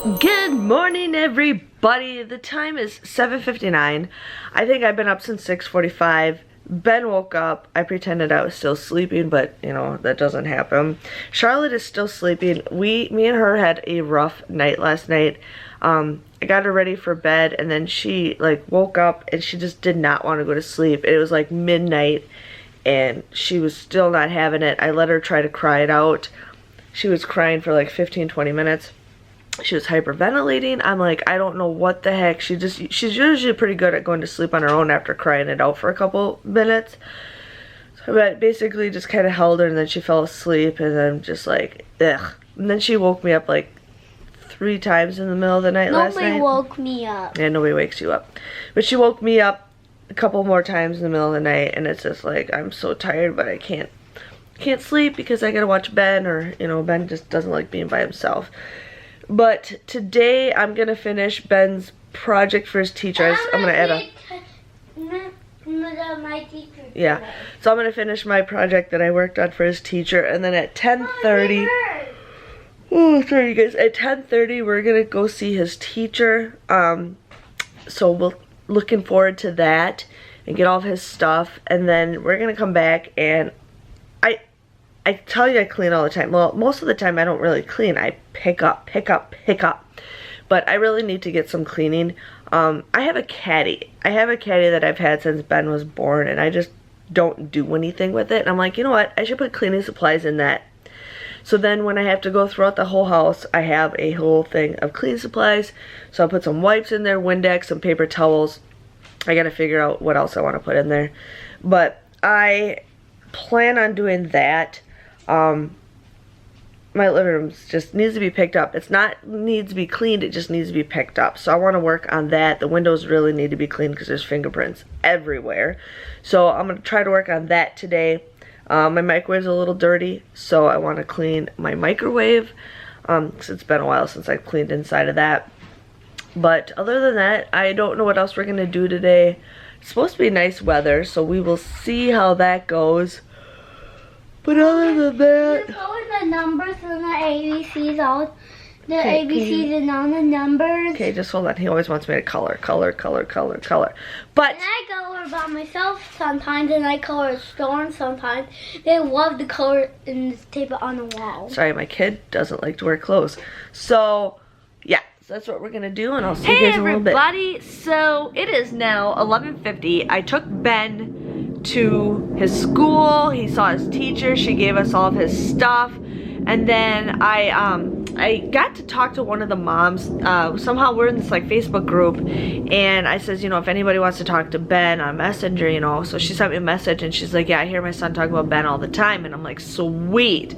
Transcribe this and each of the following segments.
Good morning, everybody. The time is 7:59. I think I've been up since 6:45. Ben woke up. I pretended I was still sleeping, but you know, that doesn't happen. Charlotte is still sleeping. Me and her had a rough night last night. I got her ready for bed, and then she like woke up and she just did not want to go to sleep. It was like midnight and she was still not having it. I let her try to cry it out. She was crying for like 15-20 minutes. She was hyperventilating. I'm like, I don't know what the heck. She's usually pretty good at going to sleep on her own after crying it out for a couple minutes. So I basically just kind of held her, and then she fell asleep, and then just like, ugh. And then she woke me up like 3 times in the middle of the night last night. Nobody woke me up. Yeah, nobody wakes you up. But she woke me up a couple more times in the middle of the night, and it's just like, I'm so tired, but I can't sleep because I gotta watch Ben, or, you know, Ben just doesn't like being by himself. But today I'm gonna finish Ben's project for his teacher. I'm gonna add a yeah. So I'm gonna finish my project that I worked on for his teacher, and then at 10:30. Oh, sorry you guys. At 10:30 we're gonna go see his teacher. So we're looking forward to that and get all of his stuff, and then we're gonna come back and I tell you I clean all the time. Well, most of the time I don't really clean. I pick up. But I really need to get some cleaning. I have a caddy. I have a caddy that I've had since Ben was born, and I just don't do anything with it. And I'm like, you know what? I should put cleaning supplies in that. So then when I have to go throughout the whole house, I have a whole thing of cleaning supplies. So I'll put some wipes in there, Windex, some paper towels. I gotta figure out what else I want to put in there. But I plan on doing that. My living room just needs to be picked up. It's not needs to be cleaned, it just needs to be picked up. So I want to work on that. The windows really need to be cleaned because there's fingerprints everywhere. So I'm going to try to work on that today. My microwave's a little dirty, so I want to clean my microwave. Cause it's been a while since I cleaned inside of that. But other than that, I don't know what else we're going to do today. It's supposed to be nice weather, so we will see how that goes. But other than that, the numbers and the ABCs, all the ABCs and all the numbers. Okay, just hold on. He always wants me to color. But and I color by myself sometimes, and I color storms sometimes. They love to color and tape it on the wall. Sorry, my kid doesn't like to wear clothes. So yeah, so that's what we're gonna do, and I'll see you guys in a little bit. Hey everybody, so it is now 11:50. I took Ben to his school. He saw his teacher. She gave us all of his stuff, and then I got to talk to one of the moms. Somehow we're in this like Facebook group, and I says, you know, if anybody wants to talk to Ben on Messenger, you know. So she sent me a message, and she's like, yeah, I hear my son talk about Ben all the time. And I'm like, sweet.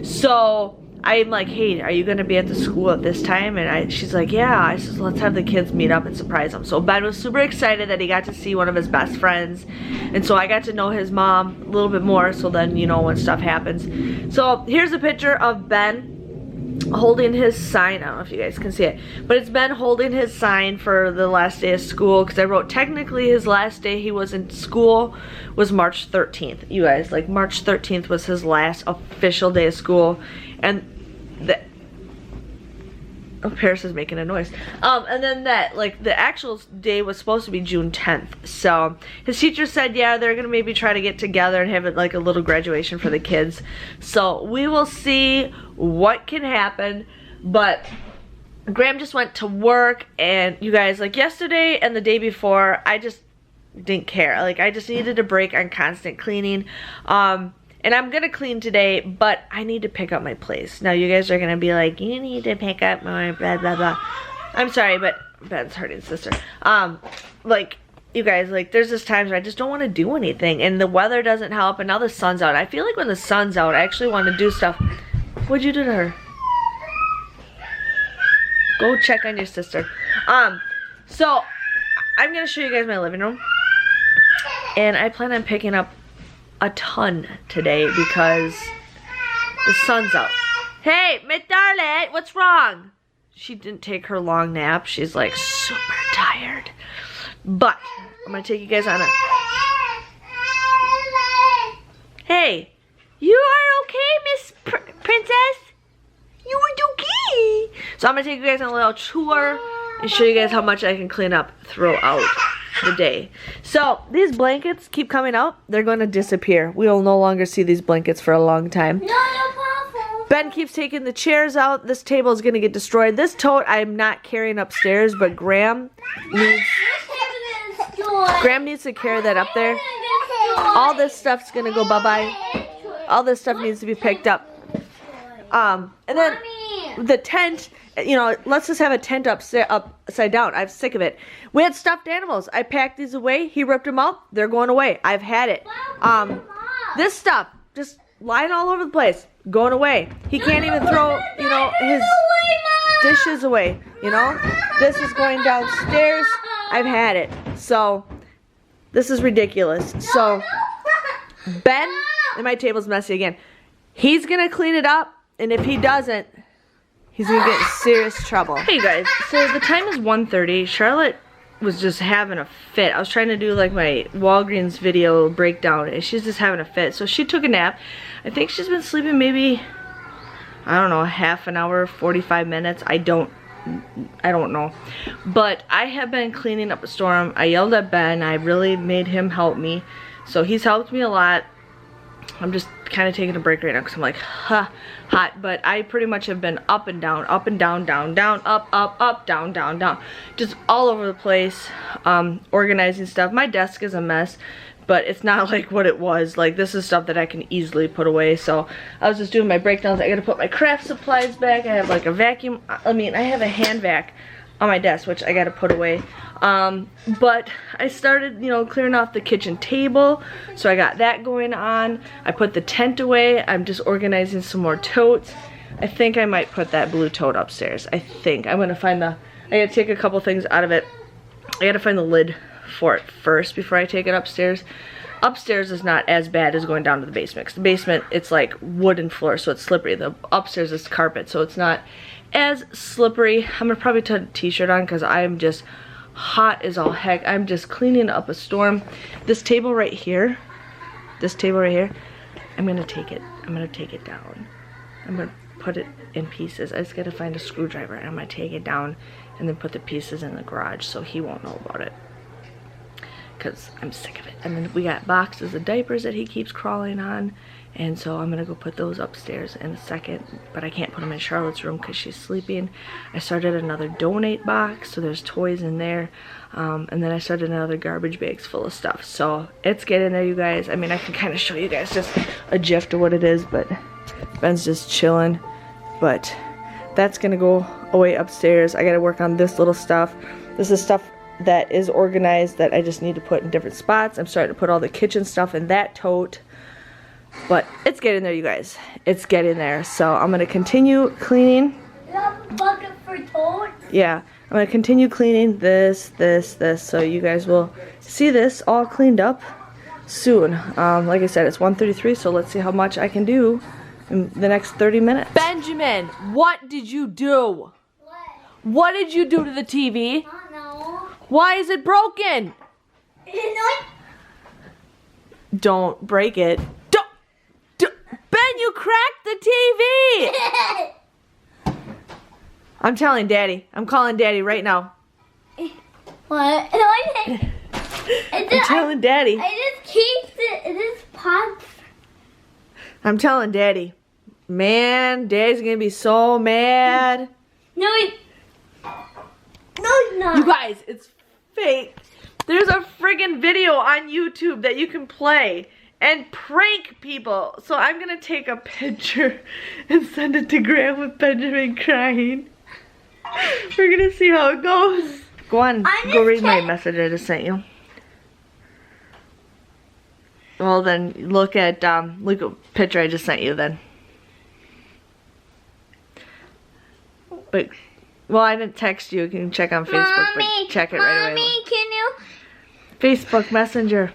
So I'm like, hey, are you gonna be at the school at this time? And she's like, yeah. I says, let's have the kids meet up and surprise him. So Ben was super excited that he got to see one of his best friends, and so I got to know his mom a little bit more, so then, you know, when stuff happens. So here's a picture of Ben holding his sign. I don't know if you guys can see it, but it's Ben holding his sign for the last day of school, because I wrote technically his last day he was in school was March 13th. You guys, like March 13th was his last official day of school. And Paris is making a noise. And then that, like, the actual day was supposed to be June 10th. So his teacher said, yeah, they're gonna maybe try to get together and have it like a little graduation for the kids. So we will see what can happen. But Graham just went to work, and you guys, like yesterday and the day before, I just didn't care. Like, I just needed a break on constant cleaning. And I'm gonna clean today, but I need to pick up my place. Now you guys are gonna be like, you need to pick up my blah blah blah. I'm sorry, but Ben's hurting sister. Like, you guys, like, there's just times where I just don't want to do anything, and the weather doesn't help, and now the sun's out. I feel like when the sun's out, I actually want to do stuff. What'd you do to her? Go check on your sister. So I'm gonna show you guys my living room, and I plan on picking up a ton today because the sun's out. Hey, Miss Darlet, what's wrong? She didn't take her long nap. She's like super tired. But I'm gonna take you guys on a... Hey, you are okay, Miss Princess? You are okay. So I'm gonna take you guys on a little tour and show you guys how much I can clean up throughout the day. So these blankets keep coming out. They're going to disappear. We will no longer see these blankets for a long time. Ben keeps taking the chairs out. This table is going to get destroyed. This tote I'm not carrying upstairs, but Graham needs to carry that up there. All this stuff's going to go bye-bye. All this stuff needs to be picked up. And then the tent, you know, let's just have a tent upside down. I'm sick of it. We had stuffed animals. I packed these away. He ripped them out. They're going away. I've had it. This stuff just lying all over the place, going away. He can't even throw, you know, his dishes away, you know. This is going downstairs. I've had it. So this is ridiculous. So Ben, and my table's messy again. He's gonna clean it up, and if he doesn't, he's gonna get in serious trouble. Hey guys, so the time is 1:30. Charlotte was just having a fit. I was trying to do like my Walgreens video breakdown, and she's just having a fit. So she took a nap. I think she's been sleeping maybe, I don't know, half an hour, 45 minutes. I don't know. But I have been cleaning up a storm. I yelled at Ben. I really made him help me. So he's helped me a lot. I'm just kind of taking a break right now because I'm like, hot. But I pretty much have been up and down, down, down, up, down, down. Just all over the place, organizing stuff. My desk is a mess, but it's not like what it was. Like, this is stuff that I can easily put away. So I was just doing my breakdowns. I gotta put my craft supplies back. I have like a vacuum. I mean, I have a hand vac on my desk, which I gotta put away. But I started, you know, clearing off the kitchen table, so I got that going on. I put the tent away. I'm just organizing some more totes. I think I might put that blue tote upstairs. I think I'm gonna find I gotta take a couple things out of it. I gotta find the lid for it first before I take it upstairs. Upstairs is not as bad as going down to the basement, because the basement, it's like wooden floor, so it's slippery. The upstairs is carpet, so it's not as slippery. I'm gonna probably put a t-shirt on because I'm just hot as all heck. I'm just cleaning up a storm. This table right here, I'm gonna take it down. I'm gonna put it in pieces. I just gotta find a screwdriver, and I'm gonna take it down and then put the pieces in the garage so he won't know about it, because I'm sick of it. And then we got boxes of diapers that he keeps crawling on, and so I'm gonna go put those upstairs in a second, but I can't put them in Charlotte's room because she's sleeping. I started another donate box, so there's toys in there, and then I started another garbage bags full of stuff. So it's getting there, you guys. I mean, I can kind of show you guys just a gif of what it is, but Ben's just chilling. But that's gonna go away upstairs. I gotta work on this little stuff. This is stuff that is organized that I just need to put in different spots. I'm starting to put all the kitchen stuff in that tote. But it's getting there, you guys. It's getting there. So I'm going to continue cleaning. You have a bucket for totes? Yeah. I'm going to continue cleaning this. So you guys will see this all cleaned up soon. Like I said, it's 1:33, so let's see how much I can do in the next 30 minutes. Benjamin, what did you do? What did you do to the TV? I don't know. Why is it broken? Don't break it. Ben, you cracked the TV! I'm telling Daddy. I'm calling Daddy right now. What? I'm telling Daddy. I just keep this pot. I'm telling Daddy. Man, Daddy's gonna be so mad. No, he's not. You guys, it's fake. There's a friggin' video on YouTube that you can play and prank people. So I'm gonna take a picture and send it to Graham with Benjamin crying. We're gonna see how it goes. Go on, go read my message I just sent you. Well then, look at picture I just sent you then. But, well, I didn't text you. You can check on Facebook, Mommy, but check it right away. Mommy, can you? Facebook Messenger.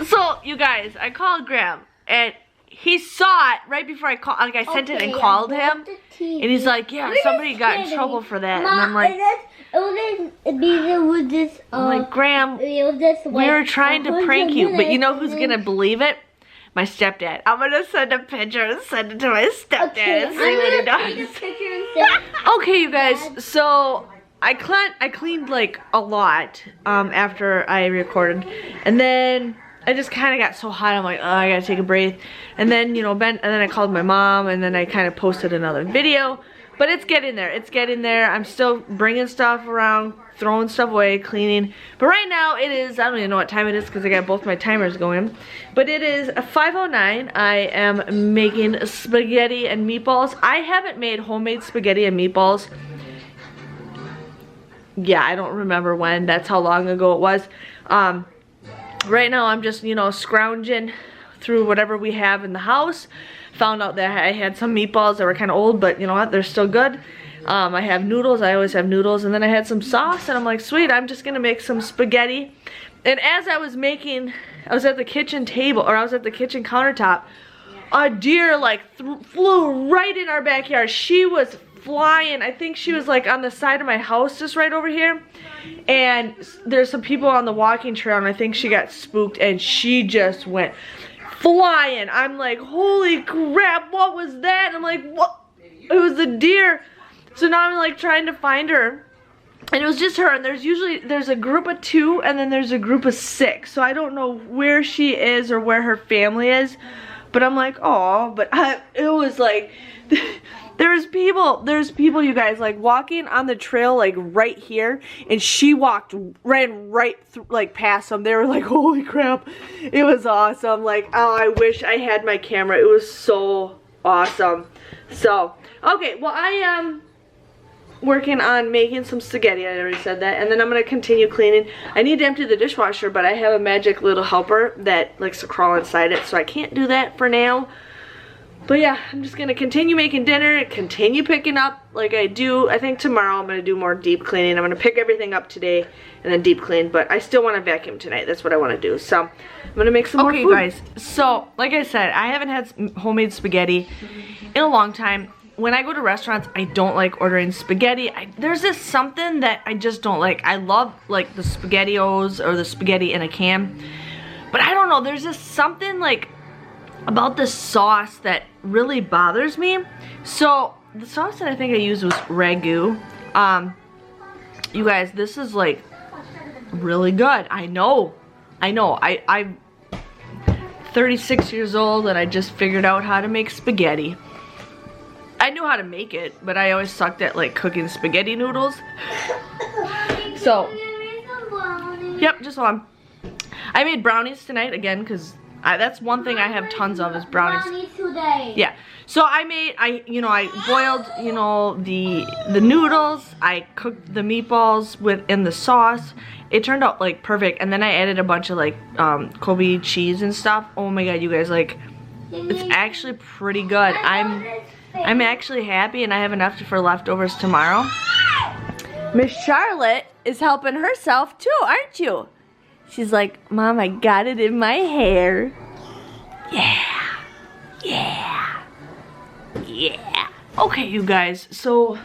So, you guys, I called Graham, and he saw it right before I called. Like, I sent it and called him, and he's like, "Yeah, somebody got in trouble for that." And I'm like, I'm like, Graham, we were trying to prank you, but you know who's gonna believe it? my stepdad. I'm gonna send a picture and send it to my stepdad and see what he does. Okay, you guys, so I cleaned like a lot after I recorded, and then I just kind of got so hot. I'm like, oh, I gotta take a break. And then, you know, and then I called my mom, and then I kind of posted another video. But it's getting there. It's getting there. I'm still bringing stuff around, throwing stuff away, cleaning. But right now it is, I don't even know what time it is because I got both my timers going. But it is 5:09. I am making spaghetti and meatballs. I haven't made homemade spaghetti and meatballs. Yeah, I don't remember when. That's how long ago it was. Right now I'm just, you know, scrounging through whatever we have in the house. Found out that I had some meatballs that were kind of old, but you know what, they're still good. I have noodles, I always have noodles, and then I had some sauce, and I'm like, sweet, I'm just gonna make some spaghetti. And as I was making, I was at the kitchen table, or I was at the kitchen countertop, a deer like flew right in our backyard. She was flying. I think she was like on the side of my house, just right over here. And there's some people on the walking trail, and I think she got spooked, and she just went flying. I'm like, holy crap, what was that? And I'm like, what? It was a deer. So now I'm like trying to find her, and it was just her. And there's a group of 2, and then there's a group of 6. So I don't know where she is or where her family is, but I'm like, oh, but it was like there's people, you guys, like walking on the trail like right here, and she ran right through, like past them. They were like, holy crap, it was awesome. Like, oh, I wish I had my camera. It was so awesome. So okay, well, I am working on making some spaghetti. I already said that. And then I'm gonna continue cleaning. I need to empty the dishwasher, but I have a magic little helper that likes to crawl inside it, so I can't do that for now. But yeah, I'm just gonna continue making dinner, continue picking up like I do. I think tomorrow I'm gonna do more deep cleaning. I'm gonna pick everything up today and then deep clean, but I still wanna vacuum tonight. That's what I wanna do. So I'm gonna make some more food. Okay, guys, so like I said, I haven't had homemade spaghetti in a long time. When I go to restaurants, I don't like ordering spaghetti. There's just something that I just don't like. I love like the SpaghettiOs or the spaghetti in a can, but I don't know, there's just something like about the sauce that really bothers me. So the sauce that I think I used was ragu. You guys, this is like really good. I know. I'm 36 years old and I just figured out how to make spaghetti. I knew how to make it, but I always sucked at like cooking spaghetti noodles. So, yep, just one. I made brownies tonight again because that's one thing I have tons of is brownies. Today. Yeah. So I boiled, the noodles. I cooked the meatballs in the sauce. It turned out like perfect. And then I added a bunch of like Kobe cheese and stuff. Oh my god, you guys, like it's actually pretty good. I'm actually happy, and I have enough for leftovers tomorrow. Miss Charlotte is helping herself too, aren't you? She's like, Mom, I got it in my hair. Yeah. Okay, you guys, so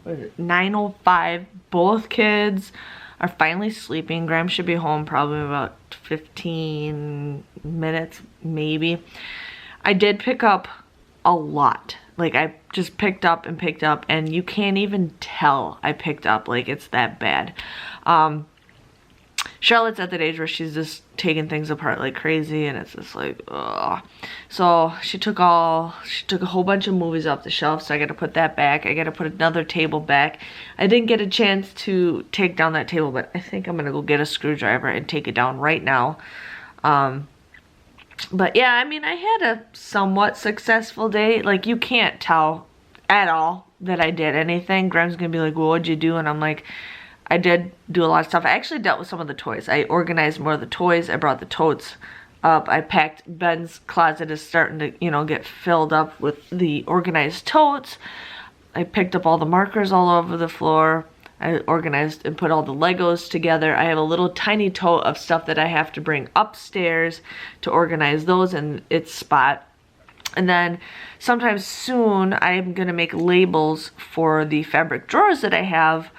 what is it, 9:05. Both kids are finally sleeping. Graham should be home probably in about 15 minutes, maybe. I did pick up a lot. Like, I just picked up, and you can't even tell I picked up. Like, it's that bad. Charlotte's at that age where she's just taking things apart like crazy, and it's just like, ugh. So she took a whole bunch of movies off the shelf, so I gotta put that back. I gotta put another table back. I didn't get a chance to take down that table, but I think I'm gonna go get a screwdriver and take it down right now. But yeah, I mean, I had a somewhat successful day. Like, you can't tell at all that I did anything. Graham's gonna be like, well, what'd you do? And I'm like, I did do a lot of stuff. I actually dealt with some of the toys. I organized more of the toys. I brought the totes up. I packed, Ben's closet is starting to, get filled up with the organized totes. I picked up all the markers all over the floor. I organized and put all the Legos together. I have a little tiny tote of stuff that I have to bring upstairs to organize those in its spot. And then sometime soon, I'm gonna make labels for the fabric drawers that I have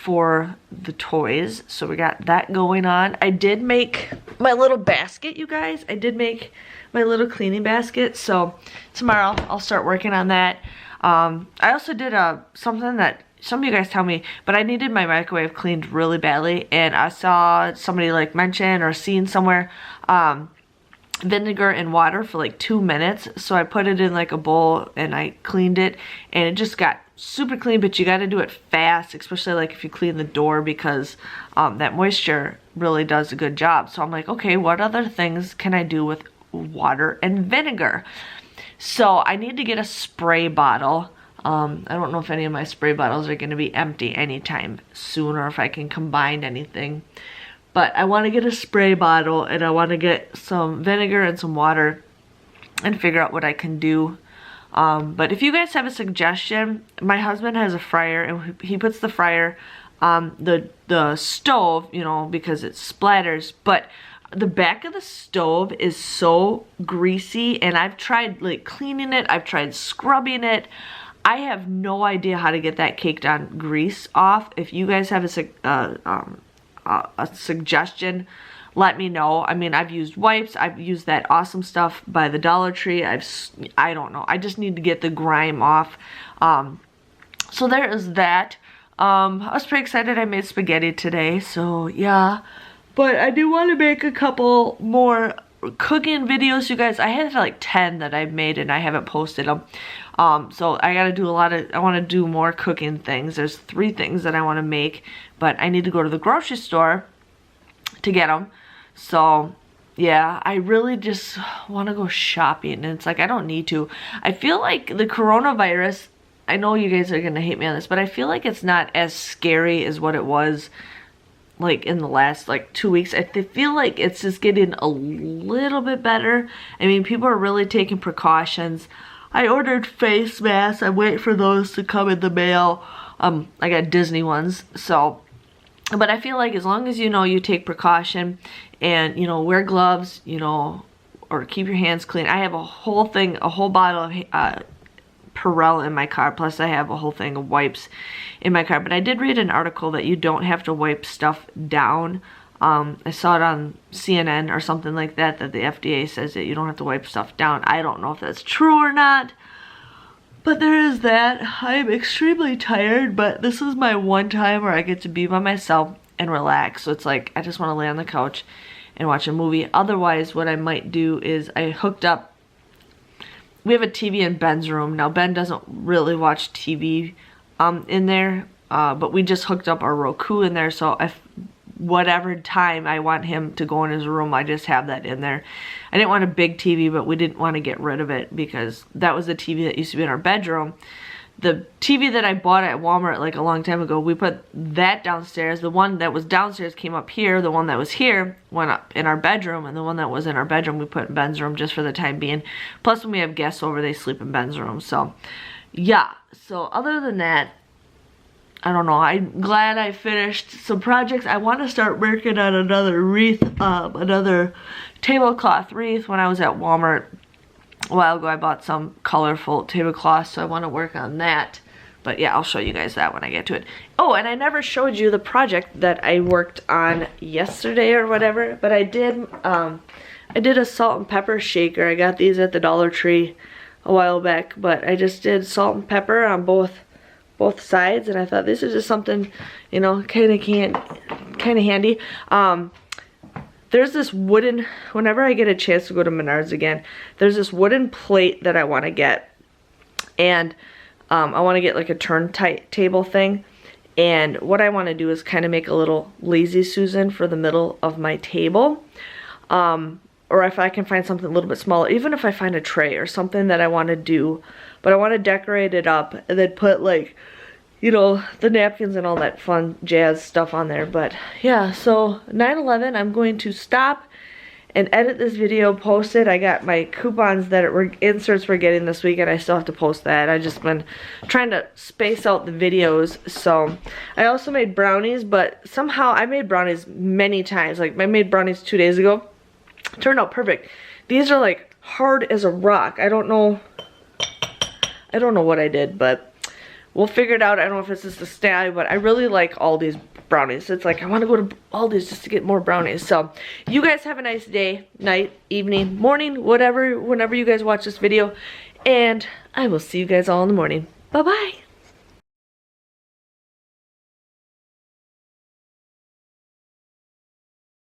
for the toys. So we got that going on. I did make my little basket, you guys. I did make my little cleaning basket. So tomorrow I'll start working on that. I also did something that some of you guys tell me, but I needed my microwave cleaned really badly, and I saw somebody like mention or seen somewhere vinegar and water for like 2 minutes. So I put it in like a bowl and I cleaned it, and it just got super clean. But you got to do it fast, especially like if you clean the door, because that moisture really does a good job. So I'm like, okay, what other things can I do with water and vinegar? So I need to get a spray bottle. I don't know if any of my spray bottles are going to be empty anytime soon, or if I can combine anything. But I want to get a spray bottle, and I want to get some vinegar and some water and figure out what I can do. But if you guys have a suggestion, my husband has a fryer, and he puts the fryer on the stove, you know, because it splatters. But the back of the stove is so greasy, and I've tried like cleaning it, I've tried scrubbing it. I have no idea how to get that caked on grease off. If you guys have a suggestion, let me know. I mean, I've used wipes, I've used that awesome stuff by the Dollar Tree. I don't know. I just need to get the grime off. So there is that. I was pretty excited I made spaghetti today, so yeah. But I do want to make a couple more cooking videos, you guys. I had like 10 that I've made and I haven't posted them. So I gotta do I want to do more cooking things. There's 3 things that I want to make, but I need to go to the grocery store to get them. So yeah, I really just want to go shopping, and it's like I don't need to. I feel like the coronavirus, I know you guys are gonna hate me on this, but I feel like it's not as scary as what it was like in the last like 2 weeks. I feel like it's just getting a little bit better. I mean, people are really taking precautions. I ordered face masks. I'm waiting for those to come in the mail. I got Disney ones. So, but I feel like as long as, you know, you take precaution and, you know, wear gloves, you know, or keep your hands clean. I have a whole bottle of Perel in my car, plus I have a whole thing of wipes in my car. But I did read an article that you don't have to wipe stuff down. I saw it on CNN or something like that, that the FDA says that you don't have to wipe stuff down. I don't know if that's true or not, but there is that. I'm extremely tired, but this is my one time where I get to be by myself and relax. So it's like I just want to lay on the couch and watch a movie. Otherwise, what I might do is we have a TV in Ben's room. Now, Ben doesn't really watch TV in there, but we just hooked up our Roku in there, so if whatever time I want him to go in his room, I just have that in there. I didn't want a big TV, but we didn't want to get rid of it because that was the TV that used to be in our bedroom. The TV that I bought at Walmart like a long time ago, we put that downstairs. The one that was downstairs came up here. The one that was here went up in our bedroom, and the one that was in our bedroom we put in Ben's room just for the time being. Plus, when we have guests over, they sleep in Ben's room. So yeah, so other than that, I don't know. I'm glad I finished some projects. I want to start working on another wreath, another tablecloth wreath. When I was at Walmart a while ago, I bought some colorful tablecloths, so I want to work on that. But yeah, I'll show you guys that when I get to it. Oh, and I never showed you the project that I worked on yesterday or whatever, but I did a salt and pepper shaker. I got these at the Dollar Tree a while back, but I just did salt and pepper on both sides, and I thought this is just something, you know, kind of handy. There's this wooden, whenever I get a chance to go to Menards again, there's this wooden plate that I want to get, and I want to get like a turntable thing, and what I want to do is kind of make a little lazy Susan for the middle of my table, or if I can find something a little bit smaller, even if I find a tray or something that I want to do, but I want to decorate it up and then put like, you know, the napkins and all that fun jazz stuff on there. But yeah, so 9/11, I'm going to stop and edit this video, post it. I got my coupons that inserts we're getting this week, and I still have to post that. I just been trying to space out the videos. So I also made brownies, but somehow I made brownies many times. Like I made brownies 2 days ago. Turned out perfect. These are like hard as a rock. I don't know what I did, but we'll figure it out. I don't know if it's just the style, but I really like all these brownies. It's like I want to go to Aldi's just to get more brownies. So you guys have a nice day, night, evening, morning, whatever, whenever you guys watch this video. And I will see you guys all in the morning. Bye-bye.